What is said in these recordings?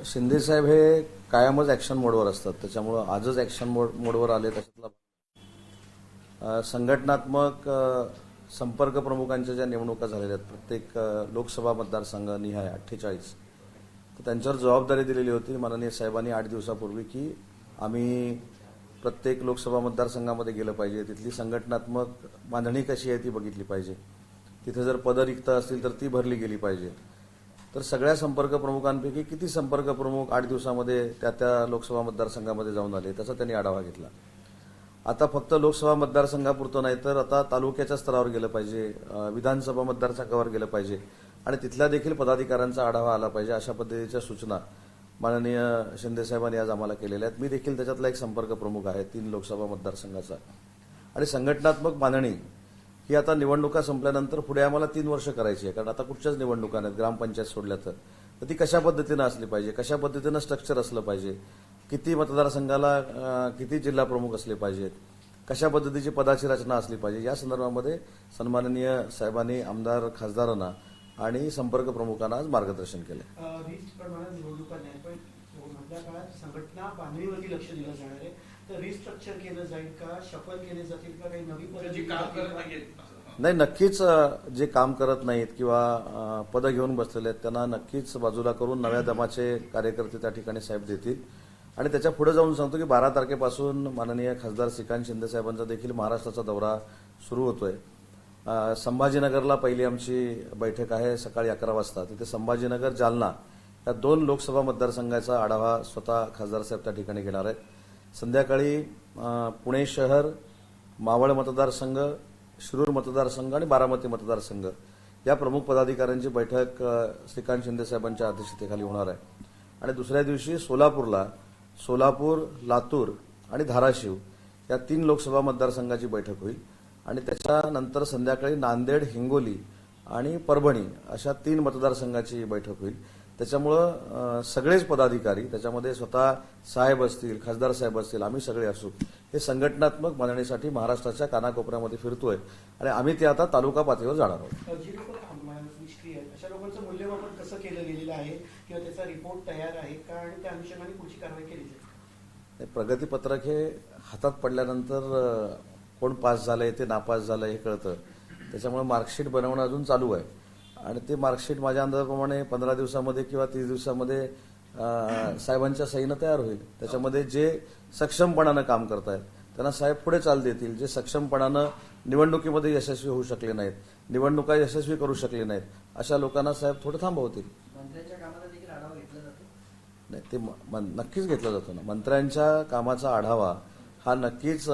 शिंदेसाहेब हे कायमच ॲक्शन मोडवर असतात, त्याच्यामुळं आजच ॲक्शन मोडवर आले. त्याच्यातला संघटनात्मक संपर्क प्रमुखांच्या ज्या निवडणुका झालेल्या आहेत प्रत्येक लोकसभा मतदारसंघ निहाय 48, तर त्यांच्यावर जबाबदारी दिलेली होती माननीय साहेबांनी 8 दिवसापूर्वी की आम्ही प्रत्येक लोकसभा मतदारसंघामध्ये गेलं पाहिजे, तिथली संघटनात्मक बांधणी कशी आहे ती बघितली पाहिजे, तिथे जर पदं रिक्त असतील तर ती भरली गेली पाहिजे. तर सगळ्या संपर्क प्रमुखांपैकी किती संपर्क प्रमुख 8 दिवसामध्ये त्या लोकसभा मतदारसंघामध्ये जाऊन आले त्याचा त्यांनी आढावा घेतला. आता फक्त लोकसभा मतदारसंघापुरतं नाही तर आता तालुक्याच्या स्तरावर गेलं पाहिजे, विधानसभा मतदारसंघावर गेलं पाहिजे आणि तिथल्या देखील पदाधिकाऱ्यांचा आढावा आला पाहिजे, अशा पद्धतीच्या सूचना माननीय शिंदेसाहेबांनी आज आम्हाला केलेल्या आहेत. मी देखील त्याच्यातला एक संपर्क प्रमुख आहे 3 लोकसभा मतदारसंघाचा. आणि संघटनात्मक बांधणी ही आता निवडणुका संपल्यानंतर पुढे आम्हाला 3 वर्ष करायची आहे, कारण आता कुठच्याच निवडणुका नाहीत ग्रामपंचायत सोडल्या तर ती कशा पद्धतीनं असली पाहिजे, कशा पद्धतीनं स्ट्रक्चर असलं पाहिजे, किती मतदारसंघाला किती जिल्हा प्रमुख असले पाहिजेत, कशा पद्धतीची पदाची रचना असली पाहिजे, या संदर्भामध्ये सन्माननीय साहेबांनी आमदार खासदारांना आणि संपर्क प्रमुखांना आज मार्गदर्शन केलं. निवडणुका नाही पण मधल्या काळात संघटना बांधणीवरती लक्ष दिलं जाणार आहे, तर रिस्ट्रक्चर केलं जाईल का, शफल केले जातील का, काही नवी नाही, नक्कीच जे काम करत नाहीत किंवा पदं घेऊन बसलेले आहेत त्यांना नक्कीच बाजूला करून नव्या दमाचे कार्यकर्ते त्या ठिकाणी साहेब देतील. आणि त्याच्या पुढे जाऊन सांगतो की 12 तारखेपासून माननीय खासदार श्रीकांत शिंदे साहेबांचा देखील महाराष्ट्राचा दौरा सुरू होतोय. संभाजीनगरला पहिली आमची बैठक आहे सकाळी 11 वाजता. तिथे संभाजीनगर जालना या 2 लोकसभा मतदारसंघाचा आढावा स्वतः खासदार साहेब त्या ठिकाणी घेणार आहेत. संध्याकाळी पुणे शहर, मावळ मतदारसंघ, शिरूर मतदारसंघ आणि बारामती मतदारसंघ या प्रमुख पदाधिकाऱ्यांची बैठक श्रीकांत शिंदे साहेबांच्या अध्यक्षतेखाली होणार आहे. आणि दुसऱ्या दिवशी सोलापूर, लातूर आणि धाराशिव या 3 लोकसभा मतदारसंघाची बैठक होईल. आणि त्याच्यानंतर संध्याकाळी नांदेड, हिंगोली आणि परभणी अशा 3 मतदारसंघाची बैठक होईल. त्याच्यामुळं सगळेच पदाधिकारी, त्याच्यामध्ये स्वतः साहेब असतील, खासदार साहेब असतील, आम्ही सगळे असू, हे संघटनात्मक बांधणीसाठी महाराष्ट्राच्या कानाकोपऱ्यामध्ये फिरतोय आणि आम्ही ते आता तालुका पातळीवर जाणार आहोत. जी लोक निष्क्रिय आहेत अशा लोकांचं मूल्यमापन कसं केलं गेलेलं आहे किंवा त्याचा रिपोर्ट तयार आहे का आणि त्या अनुषंगाने पुढची कारवाई केली जाईल? प्रगतीपत्रक हे हातात पडल्यानंतर कोण पास झालंय ते नापास झालंय हे कळतं. त्याच्यामुळे मार्कशीट बनवणं अजून चालू आहे आणि ते मार्कशीट माझ्या अंदाजाप्रमाणे 15 दिवसामध्ये किंवा 30 दिवसामध्ये साहेबांच्या सहीनं तयार होईल. त्याच्यामध्ये जे सक्षमपणानं काम करतायत त्यांना साहेब पुढे चाल देतील. जे सक्षमपणानं निवडणुकीमध्ये यशस्वी होऊ शकले नाहीत, निवडणुका यशस्वी करू शकले नाहीत, अशा लोकांना साहेब थोडं थांबवतील. मंत्र्यांच्या कामाचा देखील आढावा घेतला जातो? नाही, ते नक्कीच घेतला जातो ना. मंत्र्यांच्या कामाचा आढावा हा नक्कीच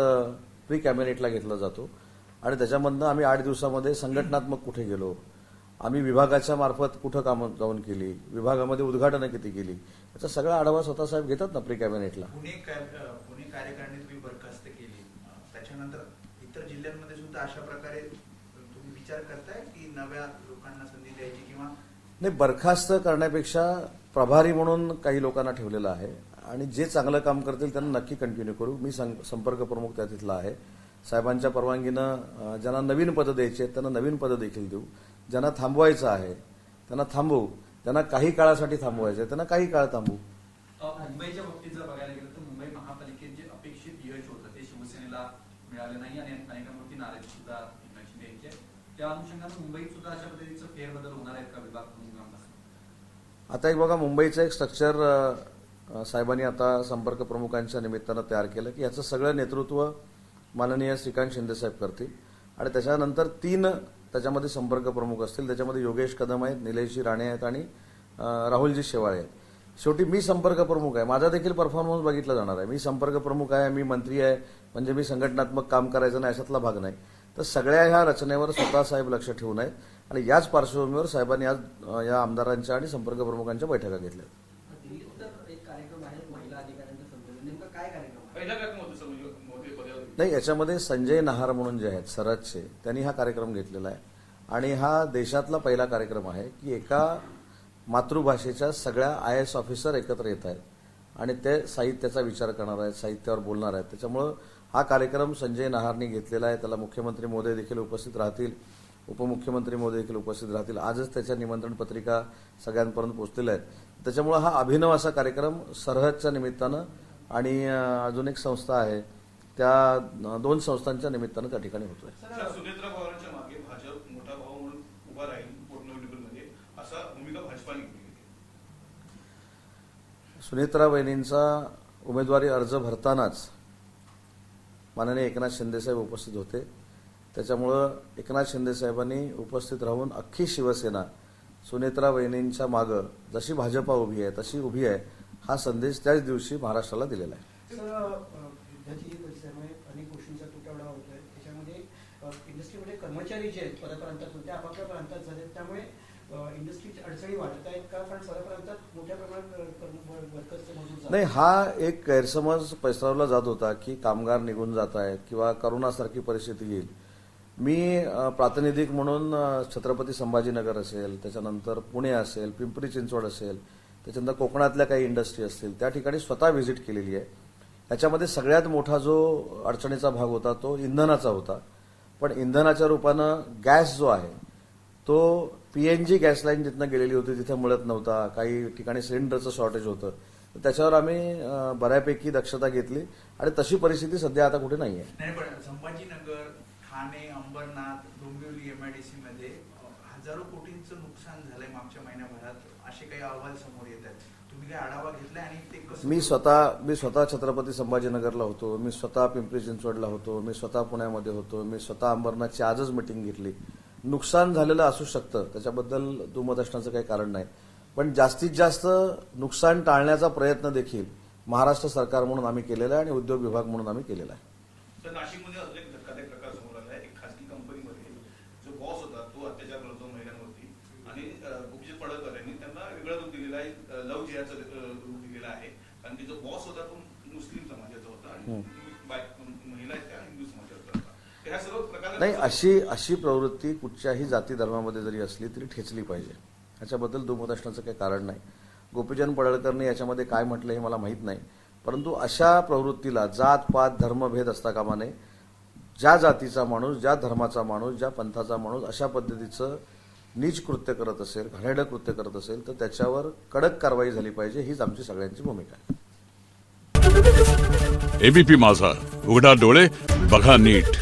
प्री कॅबिनेटला घेतला जातो आणि त्याच्यामधनं आम्ही 8 दिवसामध्ये संघटनात्मक कुठे गेलो, आम्ही विभागाच्या मार्फत कुठं कामं जाऊन केली, विभागामध्ये उद्घाटनं किती केली, याचा सगळा आढावा स्वतः साहेब घेतात ना प्री कॅबिनेटला. पुणे कार्यकारिणी तुम्ही बरखास्त केली, त्याच्यानंतर इतर जिल्ह्यांमध्ये सुद्धा अशा प्रकारे तुम्ही विचार करताय की नव्या लोकांना संधी द्यायची किंवा नाही? बरखास्त करण्यापेक्षा प्रभारी म्हणून काही लोकांना ठेवलेलं आहे आणि जे चांगलं काम करतील त्यांना नक्की कंटिन्यू करू. मी संपर्क प्रमुख त्या तिथला आहे. साहेबांच्या परवानगीनं ज्यांना नवीन पदं द्यायची आहेत त्यांना नवीन पदं देखील देऊ. ज्यांना थांबवायचं आहे त्यांना थांबवू, ज्यांना काही काळासाठी थांबवायचं आहे त्यांना काही काळ थांबवू. मुंबईच्या बाबतीत जर बघायला गेलं तर मुंबई महापालिकेत जे अपेक्षित यश होतं ते शिवसेनेला मिळालं नाही आणि अनेकांवरती नाराजी सुद्धा शिंदे यांची. त्या अनुषंगानं मुंबईत सुद्धा अशा पद्धतीचं फेरबदल होणार आहेत का विभाग प्रमुखांपासून? आता एक बघा, मुंबईचं एक स्ट्रक्चर साहेबांनी आता संपर्क प्रमुखांच्या निमित्तानं तयार केलं की याचं सगळं नेतृत्व माननीय श्रीकांत शिंदे साहेब करतील आणि त्याच्यानंतर 3 त्याच्यामध्ये संपर्क प्रमुख असतील. त्याच्यामध्ये योगेश कदम आहेत, निलेशजी राणे आहेत आणि राहुलजी शेवाळे आहेत. शेवटी मी संपर्क प्रमुख आहे, माझा देखील परफॉर्मन्स बघितला जाणार आहे. मी संपर्क प्रमुख आहे, मी मंत्री आहे, म्हणजे मी संघटनात्मक काम करायचं नाही अशातला भाग नाही. तर सगळ्या ह्या रचनेवर स्वतः साहेब लक्ष ठेवून आहेत आणि याच पार्श्वभूमीवर साहेबांनी आज या आमदारांच्या आणि संपर्क प्रमुखांच्या बैठका घेतल्या. एक कार्यक्रम आहे महिला अधिकाऱ्यांच्या संदर्भात, नेमका काय कार्यक्रम नाही, याच्यामध्ये संजय नहार म्हणून जे आहेत सरहदचे, त्यांनी हा कार्यक्रम घेतलेला आहे आणि हा देशातला पहिला कार्यक्रम आहे की एका मातृभाषेच्या सगळ्या IAS ऑफिसर एकत्र येत आहेत आणि ते साहित्याचा विचार करणार आहेत, साहित्यावर बोलणार आहेत. त्याच्यामुळं हा कार्यक्रम संजय नहारनी घेतलेला आहे. त्याला मुख्यमंत्री महोदय देखील उपस्थित राहतील उपमुख्यमंत्री महोदय देखील उपस्थित राहतील. आजच त्याच्या निमंत्रण पत्रिका सगळ्यांपर्यंत पोहोचलेल्या आहेत. त्याच्यामुळे हा अभिनव असा कार्यक्रम सरहदच्या निमित्तानं आणि अजून एक संस्था आहे त्या 2 संस्थांच्या निमित्तानं त्या ठिकाणी होतोय. सर, सुनेत्रा पवारांच्या मागे भाजप मोठा भाऊ म्हणून उभा राहील पोटनिवडणुकीमध्ये असा भूमिका भाजपाने घेतली आहे. सुनेत्रा वहिनींचा उमेदवारी अर्ज भरतानाच माननीय एकनाथ शिंदेसाहेब उपस्थित होते. त्याच्यामुळं एकनाथ शिंदेसाहेबांनी उपस्थित राहून अख्खी शिवसेना सुनेत्रा वहिनींच्या मागं जशी भाजपा उभी आहे तशी उभी आहे हा संदेश त्याच दिवशी महाराष्ट्राला दिलेला आहे. सर, युद्धाची परिस्थितीमुळे अनेक गोष्टींचा तुटवडा होतोय. त्याच्यामध्ये इंडस्ट्रीमध्ये कर्मचारी जे आहेत परप्रांतातून ते आपापल्या प्रांतात झालेत, त्यामुळे इंडस्ट्रीची अडचणी वाढत आहेत का? कारण परप्रांतात मोठ्या प्रमाणात वर्कर्सचे मजूर जात नाही, आहेत. हा एक गैरसमज पसरवला जात होता की कामगार निघून जात आहेत किंवा करोनासारखी परिस्थिती येईल. मी प्रातिनिधिक म्हणून छत्रपती संभाजीनगर असेल, त्याच्यानंतर पुणे असेल, पिंपरी चिंचवड असेल, त्याच्यानंतर कोकणातल्या काही इंडस्ट्री असतील त्या ठिकाणी स्वतः व्हिजिट केलेली आहे. याच्यामध्ये सगळ्यात मोठा जो अडचणीचा भाग होता तो इंधनाचा होता. पण इंधनाच्या रूपानं गॅस जो आहे तो PNG गॅस लाईन जिथनं गेलेली होती तिथे मिळत नव्हता. काही ठिकाणी सिलेंडरचं शॉर्टेज होतं. तर त्याच्यावर आम्ही बऱ्यापैकी दक्षता घेतली आणि तशी परिस्थिती सध्या आता कुठे नाही आहे. नाही, पण संभाजीनगर, ठाणे, अंबरनाथ, डोंबिवली MIDC मध्ये हजारो कोटींचं नुकसान झालंय मागच्या महिन्याभरात, असे काही अहवाल समोर येत आहेत. तुम्ही काय आढावा घेतलाय आणि ते कसं? मी स्वतः छत्रपती संभाजीनगरला होतो, मी स्वतः पिंपरी चिंचवडला होतो, मी स्वतः पुण्यामध्ये होतो, मी स्वतः अंबरनाथची आजच मिटिंग घेतली. नुकसान झालेलं असू शकतं, त्याच्याबद्दल दुमत असण्याचं काही कारण नाही. पण जास्तीत जास्त नुकसान टाळण्याचा प्रयत्न देखील महाराष्ट्र सरकार म्हणून आम्ही केलेला आहे आणि उद्योग विभाग म्हणून आम्ही केलेला आहे. तर नाशिकमध्ये अजून एक धक्कादायक प्रकार समोर आला आहे. एक खासगी कंपनीमध्ये जो बॉस होता तो अत्याचार करतो महिलांवरती आणि गुपजीत पडळकर यांनी त्यांना वेगळं रूप दिलेलं आहे, लव जिहाचं रूप दिलेलं आहे. कारण की जो बॉस होता तो मुस्लिम समाजाचा होता आणि महिला आहेत त्या हिंदू समाजाचा होता. तर ह्या सर्व प्रकार नाही, अशी प्रवृत्ती कुठच्याही जाती धर्मामध्ये जरी असली तरी ठेचली पाहिजे. याच्याबद्दल दुमत असण्याचं काही कारण नाही. गोपीचंद पडळकरने याच्यामध्ये काय म्हटलं हे मला माहीत नाही. परंतु अशा प्रवृत्तीला जात पात धर्मभेद असता कामा नये. ज्या जातीचा माणूस, ज्या धर्माचा माणूस, ज्या पंथाचा माणूस अशा पद्धतीचं नीच कृत्य करत असेल, घाणेरडं कृत्य करत असेल तर त्याच्यावर कडक कारवाई झाली पाहिजे. हीच आमची सगळ्यांची भूमिका आहे. ABP माझा, उघडा डोळे बघा नीट.